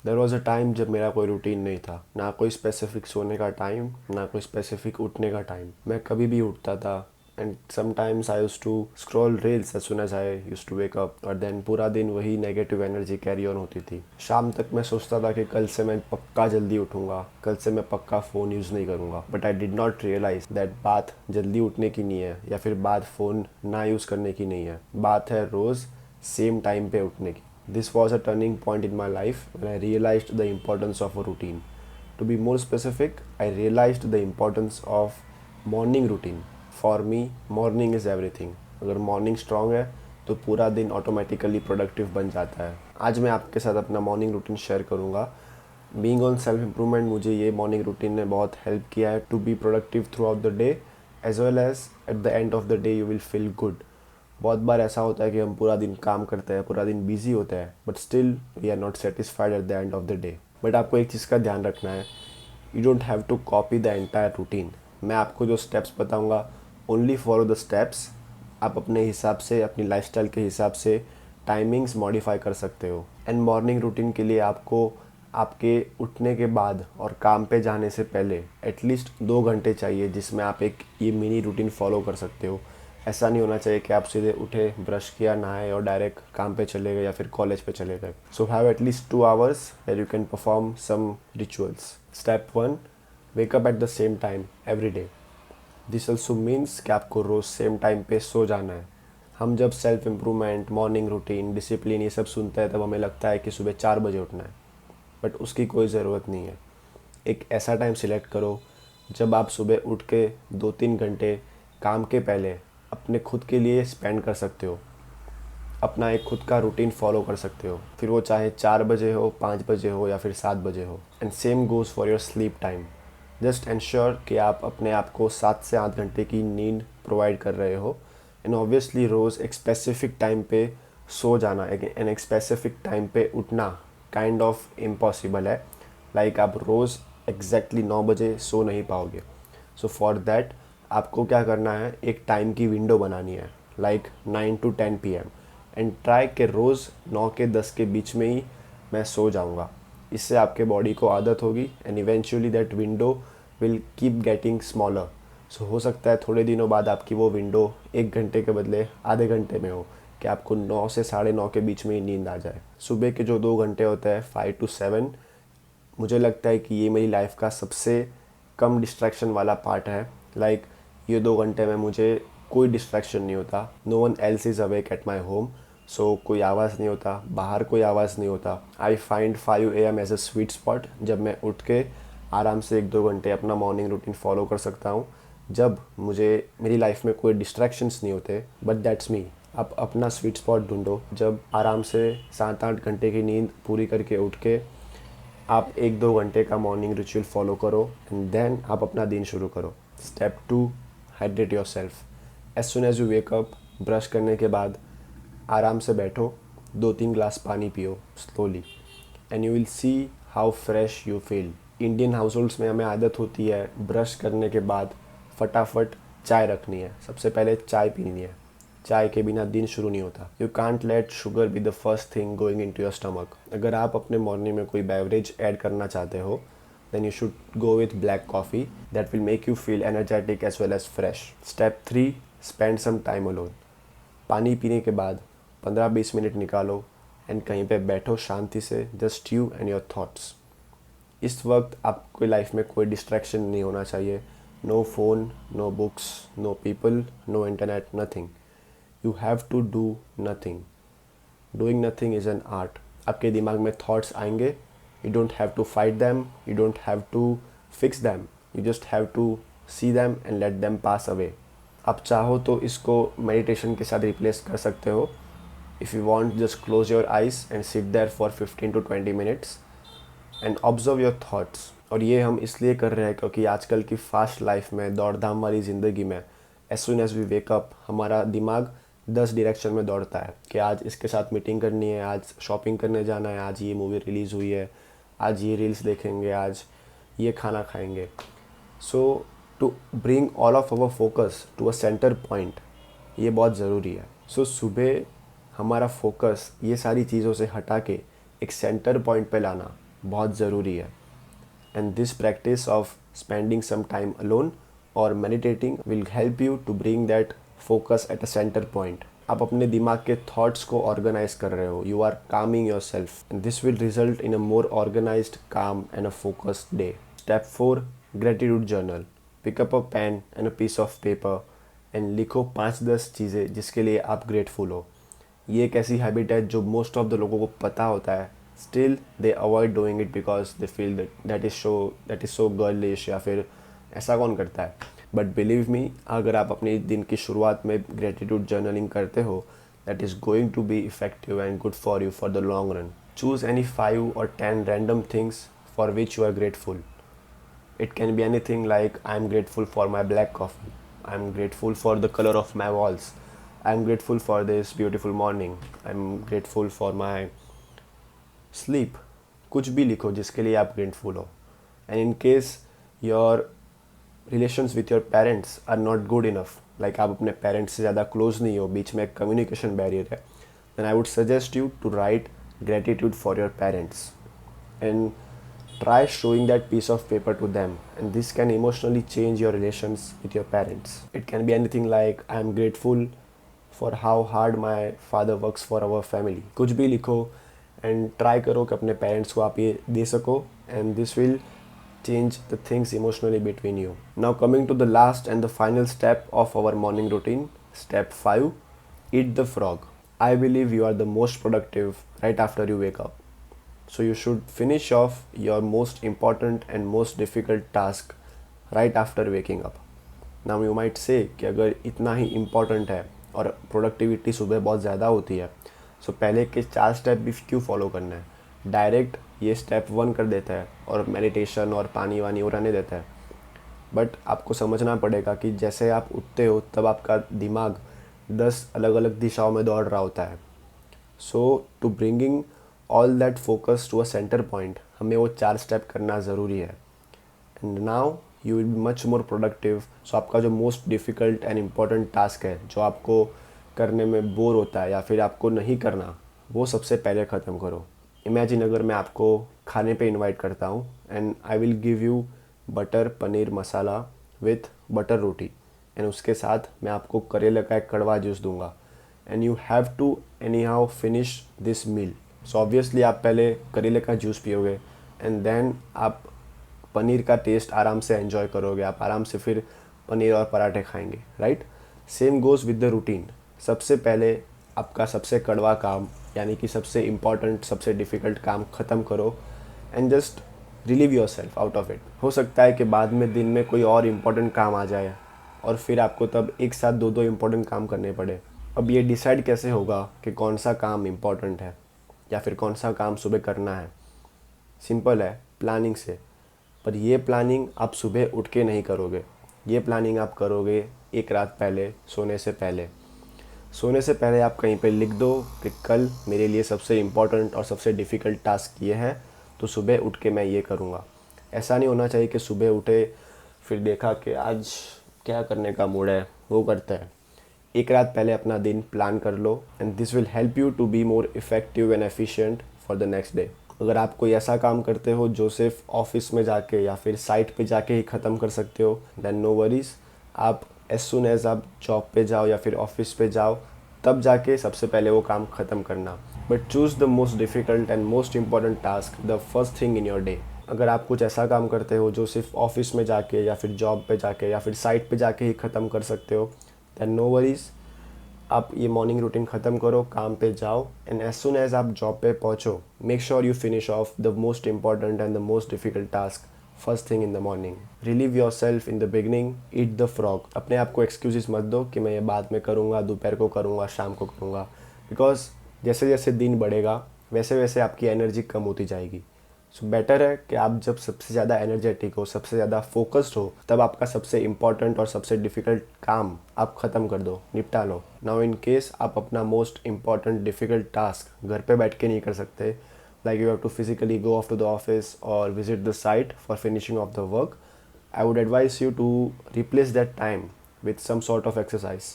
There was a time जब मेरा कोई रूटीन नहीं था, ना कोई स्पेसिफिक सोने का टाइम, ना कोई स्पेसिफिक उठने का टाइम। मैं कभी भी उठता था and sometimes I used to scroll reels as soon as I used to wake up, और देन पूरा दिन वही नेगेटिव एनर्जी कैरी ऑन होती थी। शाम तक मैं सोचता था कि कल से मैं पक्का जल्दी उठूंगा, कल से मैं पक्का फ़ोन यूज़ नहीं करूंगा। But I did not realize that बात जल्दी उठने की नहीं है या फिर बात फ़ोन ना यूज़ करने की नहीं है, बात है रोज़ सेम टाइम पे उठने की। This was a turning point in my life when I realized the importance of a routine. To be more specific, I realized the importance of morning routine. For me, morning is everything. अगर morning strong है तो पूरा दिन automatically productive बन जाता है। आज मैं आपके साथ अपना मॉर्निंग रूटीन शेयर करूँगा। बीइंग ऑन सेल्फ इम्प्रूवमेंट, मुझे ये मॉर्निंग रूटीन ने बहुत हेल्प किया है to be productive throughout the day, as well as at the end of the day you will feel good. बहुत बार ऐसा होता है कि हम पूरा दिन काम करते हैं, पूरा दिन बिजी होते हैं, but still we are not satisfied at the end of the day. But आपको एक चीज़ का ध्यान रखना है, you don't have to copy the entire routine. मैं आपको जो स्टेप्स बताऊंगा, ओनली फॉलो द स्टेप्स। आप अपने हिसाब से, अपनी लाइफस्टाइल के हिसाब से टाइमिंग्स मॉडिफाई कर सकते हो। एंड मॉर्निंग रूटीन के लिए आपको आपके उठने के बाद और काम पे जाने से पहले एटलीस्ट 2 घंटे चाहिए, जिसमें आप एक ये मिनी रूटीन फॉलो कर सकते हो। ऐसा नहीं होना चाहिए कि आप सीधे उठे, ब्रश किया, नहाए और डायरेक्ट काम पे चले गए या फिर कॉलेज पे चले गए। So have at least 2 hours where you can perform some rituals. Step 1, wake up at the same time every day. This also means कि आपको रोज़ सेम टाइम पे सो जाना है। हम जब self improvement, morning routine, discipline ये सब सुनते हैं तब हमें लगता है कि सुबह 4 बजे उठना है, बट उसकी कोई ज़रूरत नहीं है। एक ऐसा टाइम सिलेक्ट करो जब आप सुबह उठ के 2-3 घंटे काम के पहले अपने खुद के लिए स्पेंड कर सकते हो, अपना एक खुद का रूटीन फॉलो कर सकते हो। फिर वो चाहे 4 बजे हो, 5 बजे हो या फिर 7 बजे हो। And same goes for your sleep time. Just ensure कि आप अपने आप को 7 से 8 घंटे की नींद प्रोवाइड कर रहे हो। एंड ऑब्वियसली रोज़ एक स्पेसिफिक टाइम पे सो जाना, एंड एक स्पेसिफिक टाइम पे उठना काइंड ऑफ इम्पॉसिबल है। लाइक आप रोज़ एग्जैक्टली 9 बजे सो नहीं पाओगे। सो फॉर दैट आपको क्या करना है, एक टाइम की विंडो बनानी है, like 9 to 10 PM, and try के रोज़ 9 के 10 के बीच में ही मैं सो जाऊँगा। इससे आपके बॉडी को आदत होगी and eventually that window will keep getting smaller. So हो सकता है थोड़े दिनों बाद आपकी वो विंडो 1 घंटे के बदले आधे घंटे में हो, कि आपको 9 से 9:30 के बीच में ही नींद आ जाए। सुबह के जो 2 घंटे होते हैं 5 to 7, मुझे लगता है कि ये मेरी लाइफ का सबसे कम डिस्ट्रैक्शन वाला पार्ट है। लाइक ये 2 घंटे में मुझे कोई डिस्ट्रैक्शन नहीं होता। No one else is awake at my home. So कोई आवाज़ नहीं होता, बाहर कोई आवाज़ नहीं होता। I find 5 AM as a sweet spot, जब मैं उठ के आराम से 1-2 घंटे अपना मॉर्निंग रूटीन फॉलो कर सकता हूँ, जब मुझे मेरी लाइफ में कोई डिस्ट्रैक्शंस नहीं होते। But that's me. आप अपना स्वीट स्पॉट ढूंढो, जब आराम से 7-8 घंटे की नींद पूरी करके उठ के आप 1-2 घंटे का मॉर्निंग रिचुअल फॉलो करो एंड देन आप अपना दिन शुरू करो। Step 2, hydrate yourself. As soon as you wake up, brush करने के बाद आराम से बैठो, 2-3 ग्लास पानी पियो slowly, and you will see how fresh you feel. Indian house holds में हमें आदत होती है ब्रश करने के बाद फटाफट चाय रखनी है, सबसे पहले चाय पीनी है। चाय के बिना दिन शुरू नहीं होता। You can't let sugar be the first thing going in to your stomach. अगर आप अपने मॉर्निंग में कोई बेवरेज ऐड करना चाहते हो, then you should go with black coffee, that will make you feel energetic as well as fresh. Step 3, spend some time alone. पानी पीने के बाद 15-20 मिनट निकालो एंड कहीं पे बैठो शांति से, just you and your thoughts. इस वक्त आपको लाइफ में कोई डिस्ट्रैक्शन नहीं होना चाहिए। No phone, no books, no people, no internet, nothing. You have to do nothing. Doing nothing is an art. आपके दिमाग में थॉट्स आएंगे, you don't have to fight them, you don't have to fix them, you just have to see them and let them pass away. आप चाहो तो इसको meditation के साथ रिप्लेस कर सकते हो। If you want, just close your eyes and sit there for 15 to 20 minutes and observe your thoughts. और ये हम इसलिए कर रहे हैं क्योंकि आजकल की फास्ट लाइफ में, दौड़ धाम वाली ज़िंदगी में, as soon as we wake up हमारा दिमाग 10 डायरेक्शन में दौड़ता है कि आज इसके साथ मीटिंग करनी है, आज शॉपिंग करने जाना है, आज ये मूवी रिलीज़ हुई है, आज ये रील्स देखेंगे, आज ये खाना खाएंगे। So to bring all of our focus to a centre point, ये बहुत ज़रूरी है। सो सुबह हमारा फोकस ये सारी चीज़ों से हटा के एक सेंटर पॉइंट पे लाना बहुत ज़रूरी है। And this practice of spending some time alone और meditating will help you to bring that focus at a centre point. आप अपने दिमाग के थॉट्स को ऑर्गेनाइज कर रहे हो, you are calming yourself, and this will result in a more organised, calm and a focused day. Step 4, gratitude journal. Pick up a pen and a piece of paper and लिखो 5-10 चीज़ें जिसके लिए आप grateful हो। ये एक ऐसी habit है जो मोस्ट ऑफ द लोगों को पता होता है, still they avoid doing it because they feel that is so girlish, या फिर ऐसा कौन करता है। बट बिलीव मी, अगर आप अपने दिन की शुरुआत में ग्रेटिट्यूड जर्नलिंग करते हो, that is going to be effective and good for you for the long run. Choose any 5 or 10 random things for which you are grateful. It can be anything like I'm grateful for my black coffee, I'm grateful for the color of my walls, I'm grateful for this beautiful morning, I'm grateful for my sleep. कुछ भी लिखो जिसके लिए आप grateful हो। And in case your relations with your parents are not good enough, like आप अपने parents से ज़्यादा क्लोज नहीं हो, बीच में कम्युनिकेशन बैरियर है, then I would suggest you to write gratitude for your parents and try showing that piece of paper to them, and this can emotionally change your relations with your parents. It can be anything like I am grateful for how hard my father works for our family. कुछ भी लिखो and try करो कि अपने parents को आप ये दे सको, and this will change the things emotionally between you. Now coming to the last and the final step of our morning routine, step 5, eat the frog. I believe you are the most productive right after you wake up. So you should finish off your most important and most difficult task right after waking up. Now you might say कि अगर इतना ही important है और productivity सुबह बहुत ज़्यादा होती है, सो पहले के 4 स्टेप भी क्यों फॉलो करना है, डायरेक्ट ये स्टेप 1 कर देता है और मेडिटेशन और पानी वानी और रहने देता है। बट आपको समझना पड़ेगा कि जैसे आप उठते हो तब आपका दिमाग 10 अलग अलग दिशाओं में दौड़ रहा होता है। So to bringing all that focus to a centre point, हमें वो 4 स्टेप करना ज़रूरी है। And now you will be much more productive. So आपका जो most difficult and important task है, जो आपको करने में बोर होता है या फिर आपको नहीं करना, वो सबसे पहले ख़त्म करो। इमेजिन अगर मैं आपको खाने पे इनवाइट करता हूँ and I will give you butter paneer masala with butter roti, and उसके साथ मैं आपको करेले का एक कड़वा जूस दूंगा, and you have to anyhow finish this meal. So obviously आप पहले करेले का जूस पियोगे एंड देन आप पनीर का टेस्ट आराम से एंजॉय करोगे, आप आराम से फिर पनीर और पराठे खाएंगे, right. Same goes with the routine. सबसे पहले आपका सबसे कड़वा काम, यानी कि सबसे इम्पॉर्टेंट सबसे डिफ़िकल्ट काम ख़त्म करो and just relieve your self out of it. हो सकता है कि बाद में दिन में कोई और इम्पॉर्टेंट काम आ जाए और फिर आपको तब एक साथ दो दो इम्पॉर्टेंट काम करने पड़े। अब ये डिसाइड कैसे होगा कि कौन सा काम इम्पॉर्टेंट है या फिर कौन सा काम सुबह करना है? सिंपल है, प्लानिंग से। पर ये प्लानिंग आप सुबह उठ के नहीं करोगे, ये प्लानिंग आप करोगे एक रात पहले, सोने से पहले। सोने से पहले आप कहीं पे लिख दो कि कल मेरे लिए सबसे इम्पॉर्टेंट और सबसे डिफ़िकल्ट टास्क ये है, तो सुबह उठ के मैं ये करूँगा। ऐसा नहीं होना चाहिए कि सुबह उठे फिर देखा कि आज क्या करने का मूड है, वो करते हैं। एक रात पहले अपना दिन प्लान कर लो and this will help you to be more effective and efficient for the next day. अगर आप कोई ऐसा काम करते हो जो सिर्फ ऑफिस में जाके या फिर साइट पे जाके ही ख़त्म कर सकते हो, देन नो वरीज। आप एज सुन एज आप जॉब पे जाओ या फिर ऑफिस पे जाओ, तब जाके सबसे पहले वो काम ख़त्म करना। But choose the most difficult and most important task the first thing in your day. अगर आप कुछ ऐसा काम करते हो जो सिर्फ ऑफिस में जाके या फिर जॉब पे जाके या फिर साइट पे जाके ही ख़त्म कर सकते हो, देन नो वरीज। आप ये मॉर्निंग रूटीन ख़त्म करो, काम पे जाओ, एंड एज सुन एज आप जॉब पे पहुँचो, make sure you finish off the most important and the most difficult task first thing in the morning. Relieve your self in the beginning, eat the frog. अपने आप को excuses मत दो कि मैं ये बाद में करूँगा, दोपहर को करूँगा, शाम को करूँगा, बिकॉज जैसे जैसे दिन बढ़ेगा वैसे वैसे आपकी एनर्जी कम होती जाएगी। सो बेटर है कि आप जब सबसे ज़्यादा एनर्जेटिक हो, सबसे ज़्यादा फोकस्ड हो, तब आपका सबसे इम्पॉर्टेंट और सबसे डिफ़िकल्ट काम आप ख़त्म कर दो, निपटा लो। नाउ इन केस आप अपना मोस्ट इम्पॉर्टेंट डिफ़िकल्ट टास्क घर पे बैठ के नहीं कर सकते, like you have to physically go off to the office or visit the site for finishing of the work, I would advise you to replace that time with some sort of exercise.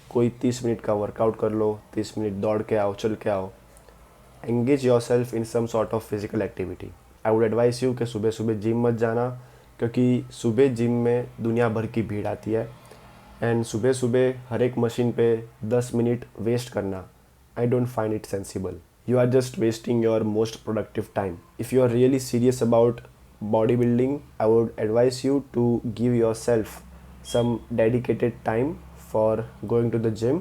कोई 30 minute का workout कर लो, 30 minute दौड़ के आओ, चल के आओ, engage yourself in some sort of physical activity. I would advise you कि सुबह सुबह जिम मत जाना, क्योंकि सुबह जिम में दुनिया भर की भीड़ आती है एंड सुबह सुबह हर एक मशीन पे 10 मिनट वेस्ट करना, I don't find it sensible. You are just wasting your most productive time. If you are really serious about bodybuilding, I would advise you to give yourself some dedicated time for going to the gym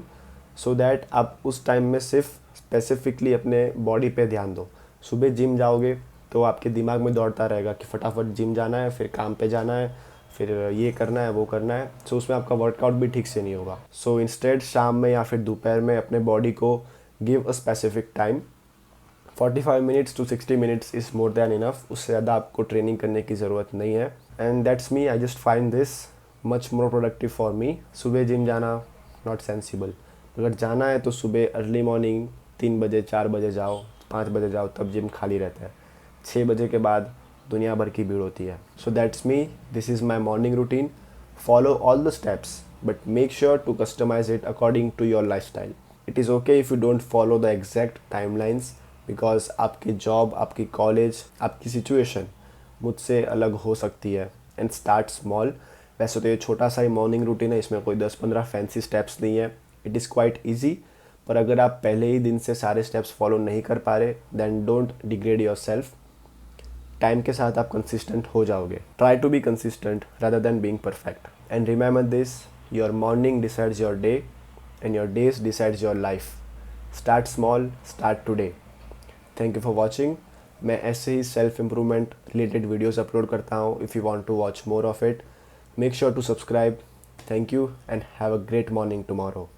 so that आप उस time में सिर्फ specifically अपने body पे ध्यान दो। सुबह gym जाओगे तो आपके दिमाग में दौड़ता रहेगा कि फटाफट जिम जाना है, फिर काम पे जाना है, फिर ये करना है वो करना है, सो उसमें आपका वर्कआउट भी ठीक से नहीं होगा। सो इंस्टेड शाम में या फिर दोपहर में अपने बॉडी को give a specific time. 45 minutes to 60 minutes is more than enough. उससे ज़्यादा आपको ट्रेनिंग करने की ज़रूरत नहीं है। And that's me, I just find this much more productive for me. सुबह जिम जाना नॉट सेंसिबल। अगर जाना है तो सुबह अर्ली मॉर्निंग 3 बजे 4 बजे जाओ, 5 बजे जाओ, तब जिम खाली रहता है। 6 बजे के बाद दुनिया भर की भीड़ होती है। So that's me, this is my morning routine. Follow all the steps but make sure to customize it according to your lifestyle. It is okay if you don't follow the exact timelines, because आपकी job, आपकी college, आपकी situation मुझसे अलग हो सकती है। And start small. वैसे तो ये छोटा सा ही मॉर्निंग रूटीन है, इसमें कोई 10-15 फैंसी स्टेप्स नहीं है। It is quite easy. पर अगर आप पहले ही दिन से सारे स्टेप्स फॉलो नहीं कर पा रहे, then don't degrade yourself. Time के साथ आप कंसिस्टेंट हो जाओगे। Try to be consistent rather than being perfect. And remember this, your morning decides your day and your days decides your life. Start small, start today. Thank you for watching. मैं ऐसे ही self improvement related videos upload करता हूँ। If you want to watch more of it, make sure to subscribe. Thank you and have a great morning tomorrow.